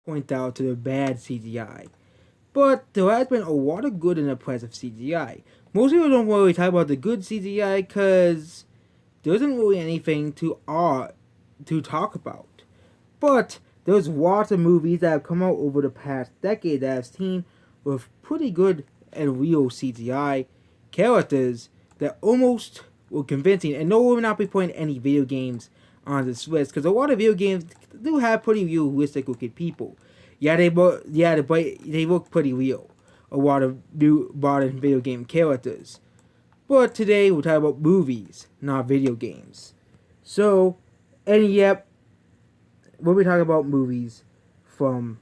point out to the bad CGI. But there has been a lot of good and impressive CGI. Most people don't really talk about the good CGI because there isn't really anything to talk about. But there's lots of movies that have come out over the past decade that I've seen with pretty good and real CGI characters that almost were convincing. And no, we'll not be putting any video games on this list because a lot of video games do have pretty realistic looking people. Yeah, they look pretty real. A lot of new modern video game characters. But today we're talking about movies, not video games. So, and yep, we'll be talking about movies from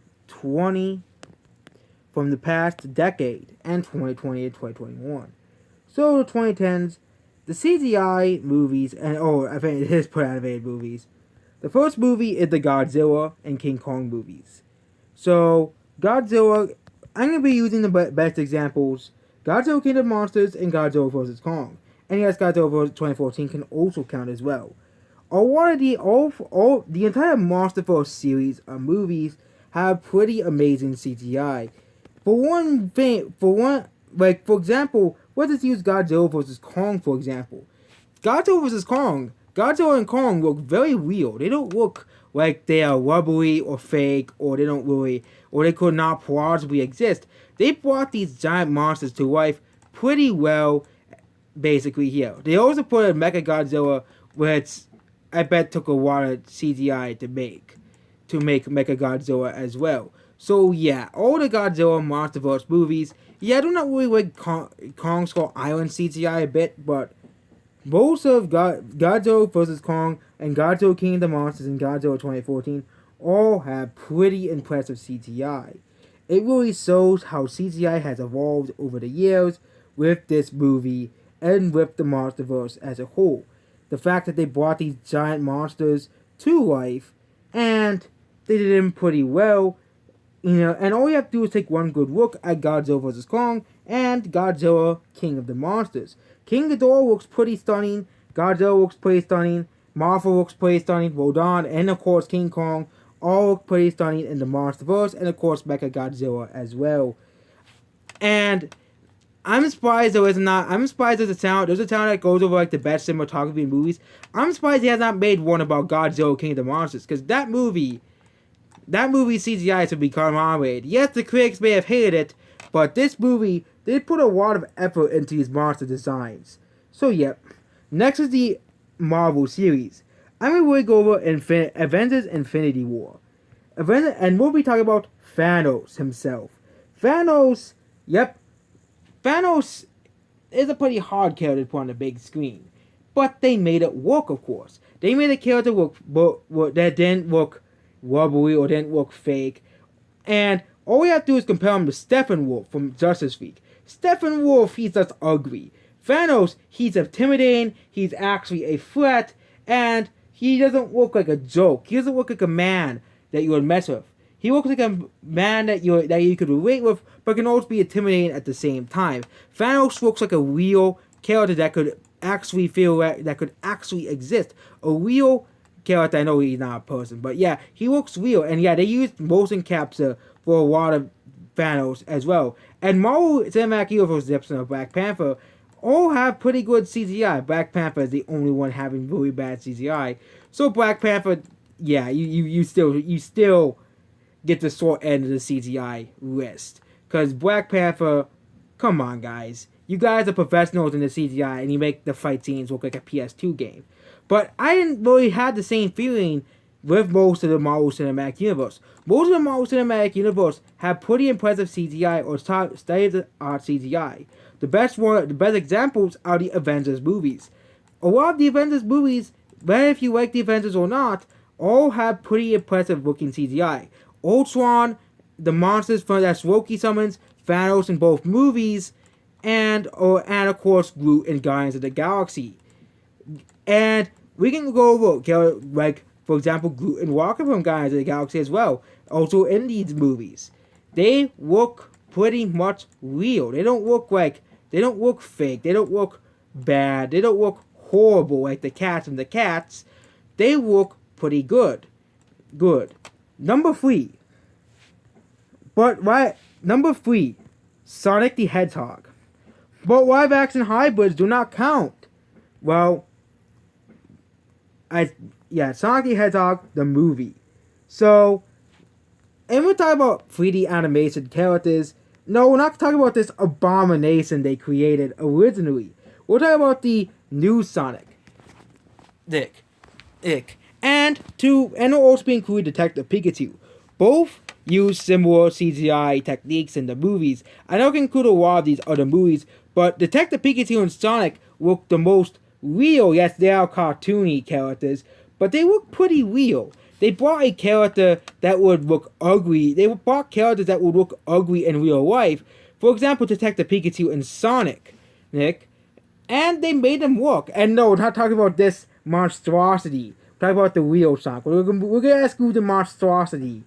from the past decade and 2020 and 2021. So the 2010s, the CGI movies, and I think it is put animated movies. The first movie is the Godzilla and King Kong movies. So Godzilla, I'm going to be using the best examples. Godzilla King of Monsters and Godzilla vs. Kong. And yes, Godzilla vs. 2014 can also count as well. A lot of the entire MonsterVerse series of movies have pretty amazing CGI. For example, let's just use Godzilla vs. Kong for example. Godzilla vs. Kong, Godzilla and Kong look very real. They don't look like they are rubbery or fake, or they could not plausibly exist. They brought these giant monsters to life pretty well, basically here. They also put a Mecha Godzilla, which I bet took a lot of CGI to make Mecha Godzilla as well. So yeah, all the Godzilla MonsterVerse movies, I do not really like Kong Skull Island CGI a bit, but most of Godzilla vs. Kong and Godzilla King of the Monsters and Godzilla 2014 all have pretty impressive CGI. It really shows how CGI has evolved over the years with this movie and with the MonsterVerse as a whole. The fact that they brought these giant monsters to life and they did them pretty well, and all you have to do is take one good look at Godzilla vs. Kong and Godzilla King of the Monsters. King Ghidorah looks pretty stunning, Godzilla looks pretty stunning, Mothra looks pretty stunning, Rodan, and of course King Kong all look pretty stunning in the MonsterVerse, and of course Mecha Godzilla as well. And I'm surprised there's a town that goes over like the best cinematography in movies. I'm surprised he has not made one about Godzilla King of the Monsters, because that movie CGI should be commemorated. Yes, the critics may have hated it, but this movie, they put a lot of effort into these monster designs. So yep. Next is the Marvel series. I'm going to really go over Avengers Infinity War. And we'll be talking about Thanos himself. Thanos is a pretty hard character to put on the big screen. But they made it work, of course. They made a character that didn't look rubbery or didn't look fake. And all we have to do is compare him to Steppenwolf from Justice League. Steppenwolf, he's just ugly. Thanos, he's intimidating, he's actually a threat, and he doesn't look like a joke. He doesn't look like a man that you would mess with. He looks like a man that you could relate with, but can also be intimidating at the same time. Thanos looks like a real character that could actually exist. A real character. I know he's not a person, but yeah, he looks real. And yeah, they used motion capture for a lot of Thanos as well. And Marvel Cinematic Universe, the episode of Black Panther, all have pretty good CGI. Black Panther is the only one having really bad CGI. So Black Panther, yeah, you still get the short end of the CGI list. Because Black Panther, come on guys. You guys are professionals in the CGI and you make the fight scenes look like a PS2 game. But I didn't really have the same feeling with most of the Marvel Cinematic Universe. Most of the Marvel Cinematic Universe have pretty impressive CGI or state-of-the-art CGI. The best examples are the Avengers movies. A lot of the Avengers movies, whether if you like the Avengers or not, all have pretty impressive looking CGI. Ultron, the monsters that Loki summons, Thanos in both movies, and of course Groot in Guardians of the Galaxy. And we can go over, like, for example, Groot and Rocket from Guardians of the Galaxy as well. Also in these movies. They look pretty much real. They don't look fake. They don't look bad. They don't look horrible like the cats and the cats. They look pretty good. Good. Number 3. But number 3, Sonic the Hedgehog. But live action hybrids do not count. Well, Sonic the Hedgehog, the movie. So, and we're talking about 3D animation characters. No, we're not talking about this abomination they created originally. We're talking about the new Sonic. Ick. And will also be included Detective Pikachu. Both use similar CGI techniques in the movies. I know it can include a lot of these other movies, but Detective Pikachu and Sonic look the most real. Yes, they are cartoony characters, but they look pretty real. They brought a character that would look ugly. They brought characters that would look ugly in real life. For example, Detective Pikachu and Sonic, Nick. And they made them work. And no, we're not talking about this monstrosity. We're talking about the real Sonic. We're gonna ask you the monstrosity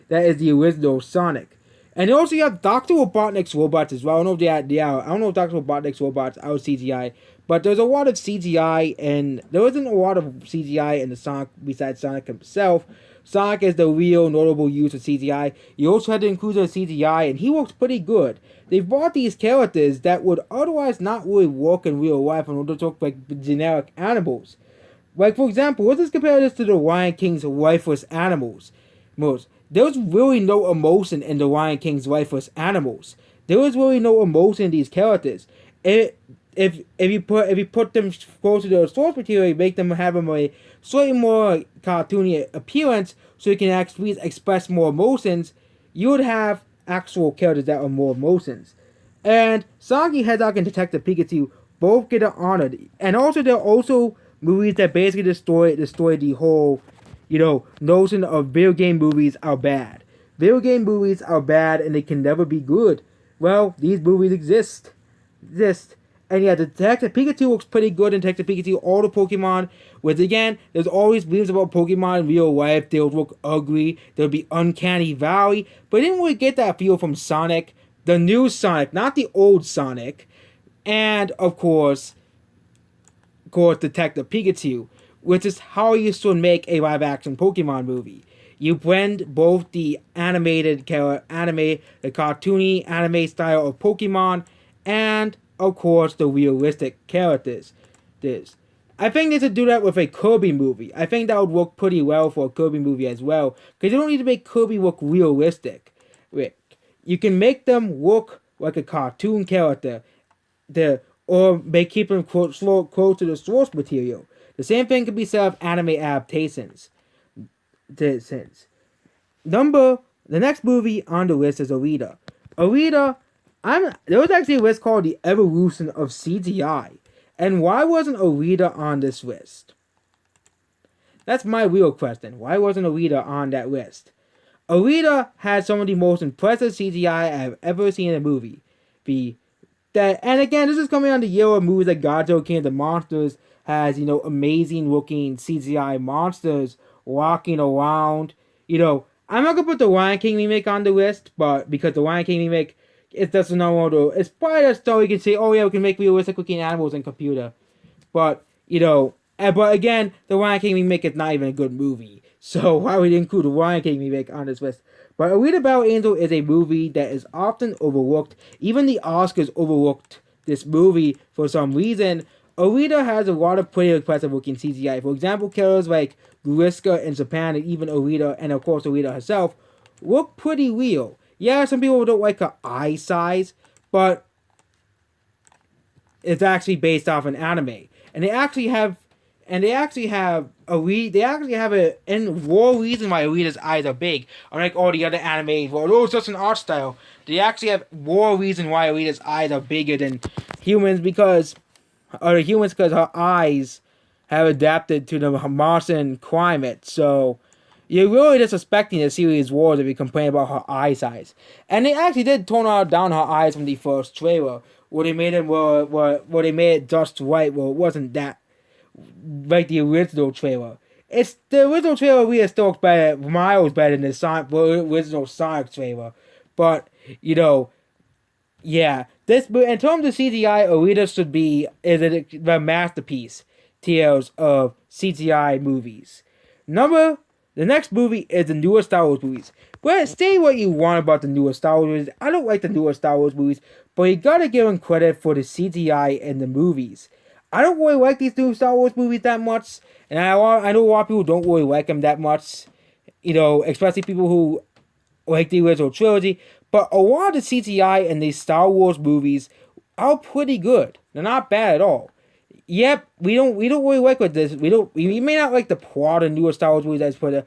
that is the original Sonic. And also you have Dr. Robotnik's robots as well. I don't know if Dr. Robotnik's robots are CGI, but there's a lot of CGI, and there isn't a lot of CGI in the Sonic besides Sonic himself. Sonic is the real notable use of CGI. You also had to include the CGI, and he works pretty good. They've brought these characters that would otherwise not really work in real life and would look like generic animals. Like, for example, let's just compare this to the Lion King's lifeless animals. There's really no emotion in the Lion King's lifeless animals. There was really no emotion in these characters. If you put them close to the source material, you make them have a slightly more cartoony appearance, so you can actually express more emotions, you would have actual characters that are more emotions. And Sonic the Hedgehog and Detective Pikachu both get honored. And also, there are also movies that basically destroy the whole, notion of video game movies are bad. Video game movies are bad and they can never be good. Well, these movies exist. And yeah, Detective Pikachu looks pretty good in Detective Pikachu. All the Pokemon, which again, there's always memes about Pokemon in real life. They'll look ugly. There'll be uncanny valley. But I didn't really get that feel from Sonic. The new Sonic, not the old Sonic. And, of course, Detective Pikachu, which is how you should make a live-action Pokemon movie. You blend both the the cartoony anime style of Pokemon, and, of course, the realistic characters. I think they should do that with a Kirby movie. I think that would work pretty well for a Kirby movie as well, because you don't need to make Kirby look realistic. You can make them look like a cartoon character, or keep them close to the source material. The same thing can be said of anime adaptations. The next movie on the list is Rita. There was actually a list called The Evolution of CGI. And why wasn't Rita on this list? That's my real question. Why wasn't Rita on that list? Rita had some of the most impressive CGI I've ever seen in a movie. And again, this is coming on the year of movies like Godzilla King of the Monsters has, amazing looking CGI monsters walking around. I'm not gonna put the Lion King remake on the list, but because the Lion King remake, it doesn't know it's probably a story you can say, oh yeah, we can make realistic looking animals in computer. But, but again, the Lion King remake is not even a good movie. So why would we include the Lion King remake on this list? But Alita Battle Angel is a movie that is often overlooked. Even the Oscars overlooked this movie for some reason. Alita has a lot of pretty impressive looking CGI. For example, characters like Guriska in Japan and even Alita, and of course Alita herself, look pretty real. Yeah, some people don't like her eye size, but it's actually based off an anime. And they actually have a more reason why Rita's eyes are big. Unlike all the other animes, well, it's just an art style. They actually have more reason why Rita's eyes are bigger than humans because her eyes have adapted to the Martian climate. So you're really just expecting the series wars if you complain about her eye size. And they actually did tone down her eyes from the first trailer, where they made it just right. Well, it wasn't that like the original trailer. The original trailer really still looks better, miles better than the original Sonic trailer. But yeah, in terms of CGI, Alita is a masterpiece tiers of CGI movies. The next movie is the newest Star Wars movies. But say what you want about the newer Star Wars movies. I don't like the newer Star Wars movies, but you gotta give them credit for the CGI in the movies. I don't really like these new Star Wars movies that much, and I know a lot of people don't really like them that much. Especially people who like the original trilogy. But a lot of the CGI in these Star Wars movies are pretty good. They're not bad at all. Yep, we don't really like with this. We may not like the plot of newer Star Wars movies as put the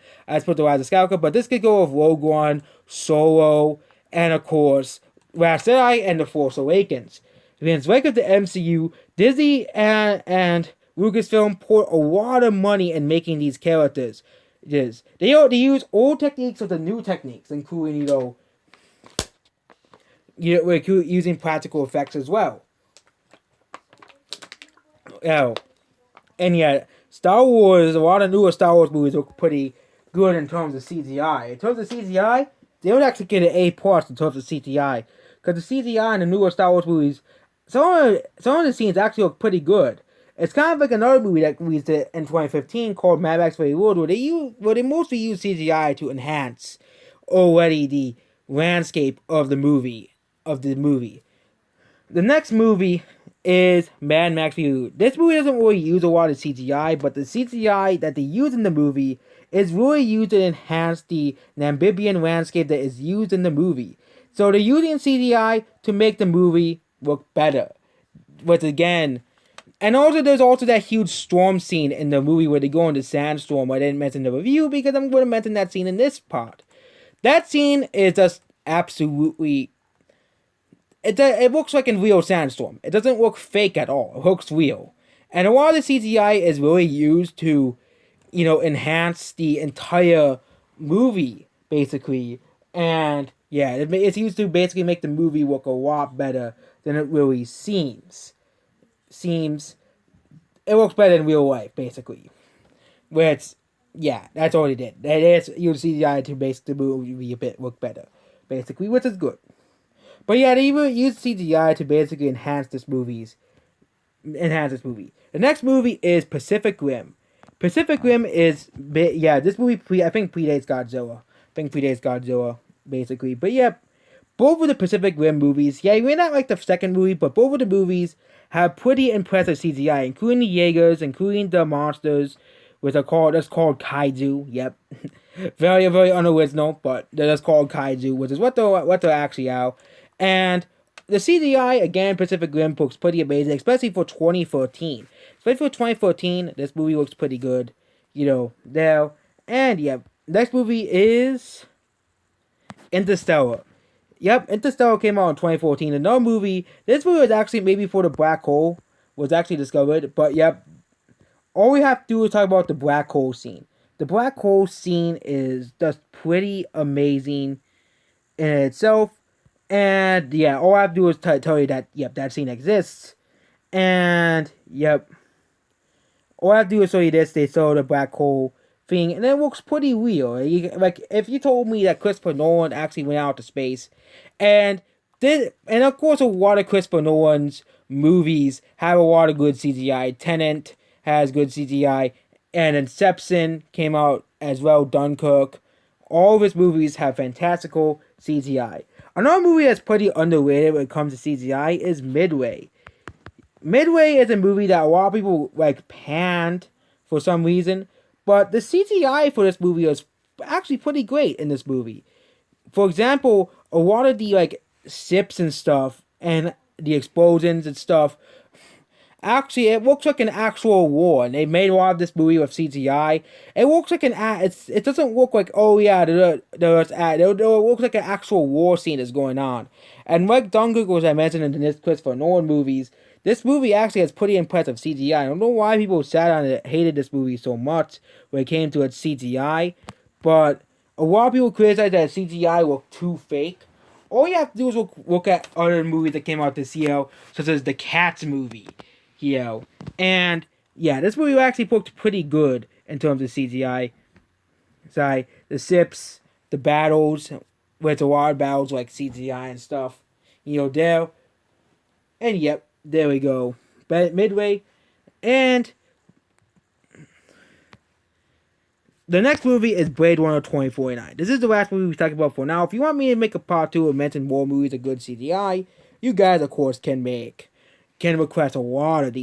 Rise of Skywalker, but this could go with Rogue One, Solo, and of course Last Jedi and The Force Awakens. Because like with the MCU, Disney and Lucasfilm poured a lot of money in making these characters. They use old techniques with the new techniques, including we're using practical effects as well. Oh, and yet Star Wars, a lot of newer Star Wars movies are pretty good in terms of CGI. In terms of CGI, they would actually get an A plus in terms of CGI, because the CGI in the newer Star Wars movies, some of the scenes actually look pretty good. It's kind of like another movie that released in 2015 called Mad Max Fury Road, where they mostly use CGI to enhance already the landscape of the movie. The next movie is Mad Max Fury Road. This movie doesn't really use a lot of CGI, but the CGI that they use in the movie is really used to enhance the amphibian landscape that is used in the movie. So they're using CGI to make the movie look better. But again, and also there's also that huge storm scene in the movie where they go into sandstorm. I didn't mention the review because I'm going to mention that scene in this part. That scene is just absolutely. It looks like in real sandstorm. It doesn't look fake at all. It looks real. And a lot of the CGI is really used to, enhance the entire movie, basically. And yeah, it's used to basically make the movie look a lot better than it really seems. It looks better in real life, basically. Where it's, yeah, that's all they did. They just used CGI to make the movie a bit look better, basically, which is good. But yeah, they even used CGI to basically enhance this movie. The next movie is Pacific Rim. Pacific Rim is this movie I think predates Godzilla. Basically. But yeah, both of the Pacific Rim movies, yeah, you may not like the second movie, but both of the movies have pretty impressive CGI, including the Jaegers, including the monsters, that's called kaiju. Yep, very very unoriginal, but they're just called kaiju, which is what they're actually are. And the CGI again, Pacific Rim looks pretty amazing, especially for 2013. Especially for 2014, this movie looks pretty good. There. And yeah, next movie is Interstellar. Yep, Interstellar came out in 2014. Another movie. This movie was actually maybe before the black hole was actually discovered. But yep, all we have to do is talk about the black hole scene. The black hole scene is just pretty amazing in itself. And yeah, all I have to do is tell you that, yep, that scene exists. And yep, all I have to do is show you this. They saw the black hole thing, and it looks pretty real. Like, if you told me that Christopher Nolan actually went out to space, and and of course, a lot of Christopher Nolan's movies have a lot of good CGI. Tenet has good CGI, and Inception came out as well. Dunkirk, all of his movies have fantastical CGI. Another movie that's pretty underrated when it comes to CGI is Midway. Midway is a movie that a lot of people panned for some reason, but the CGI for this movie is actually pretty great in this movie. For example, a lot of the ships and stuff and the explosions and stuff, actually it looks like an actual war, and they made a lot of this movie with CGI. It looks like it doesn't look like, oh yeah, it looks like an actual war scene is going on. And like Dunkirk, as I mentioned in the Christopher Nolan movies, this movie actually has pretty impressive CGI. I don't know why people sat on it, hated this movie so much when it came to its CGI, but a lot of people criticize that CGI looked too fake. All you have to do is look at other movies that came out this year, such as the Cats movie, and yeah, this movie actually looked pretty good in terms of CGI. Sorry, the ships, the battles, where it's a lot of battles like CGI and stuff, there, and yep, there we go. Midway, and the next movie is Blade Runner 2049. This is the last movie we talked about for now. If you want me to make a part 2 and mention more movies of good CGI, you guys, of course, can request a lot of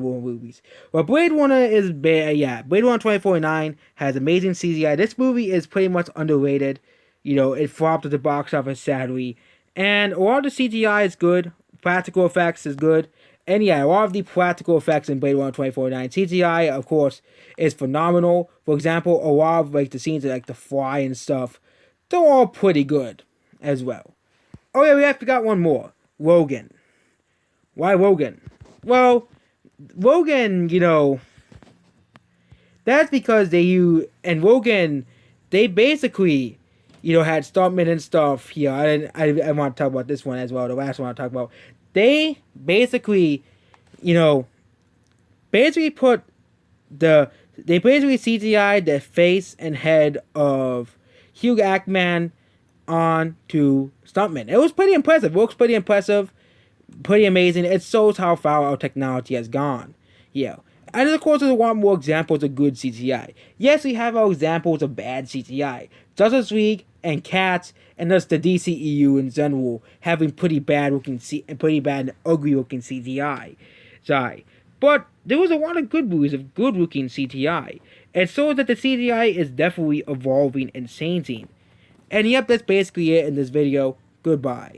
more movies. But Blade Runner is bad. Yeah, Blade Runner 2049 has amazing CGI. This movie is pretty much underrated. You know, it flopped at the box office sadly, and a lot of the CGI is good. Practical effects is good. And yeah, a lot of the practical effects in Blade Runner 2049. CGI, of course, is phenomenal. For example, a lot of like the scenes of like the fly and stuff, they're all pretty good as well. Oh yeah, we have forgot one more. Logan. Why Logan? Well, Logan, you know, that's because Logan, they basically, you know, had stuntmen and stuff here. I want to talk about this one as well. The last one I want to talk about. They basically, you know, put they basically CGI'd the face and head of Hugh Jackman onto stuntmen. It was pretty impressive. It looks pretty impressive, pretty amazing. It shows how far our technology has gone. Yeah. And of course, there's a lot more examples of good CGI. Yes, we have our examples of bad CGI. Justice League and Cats and just the DCEU in general having pretty bad and ugly looking CGI. But there was a lot of good movies of good looking CGI. It shows that the CGI is definitely evolving and changing. And yep, that's basically it in this video. Goodbye.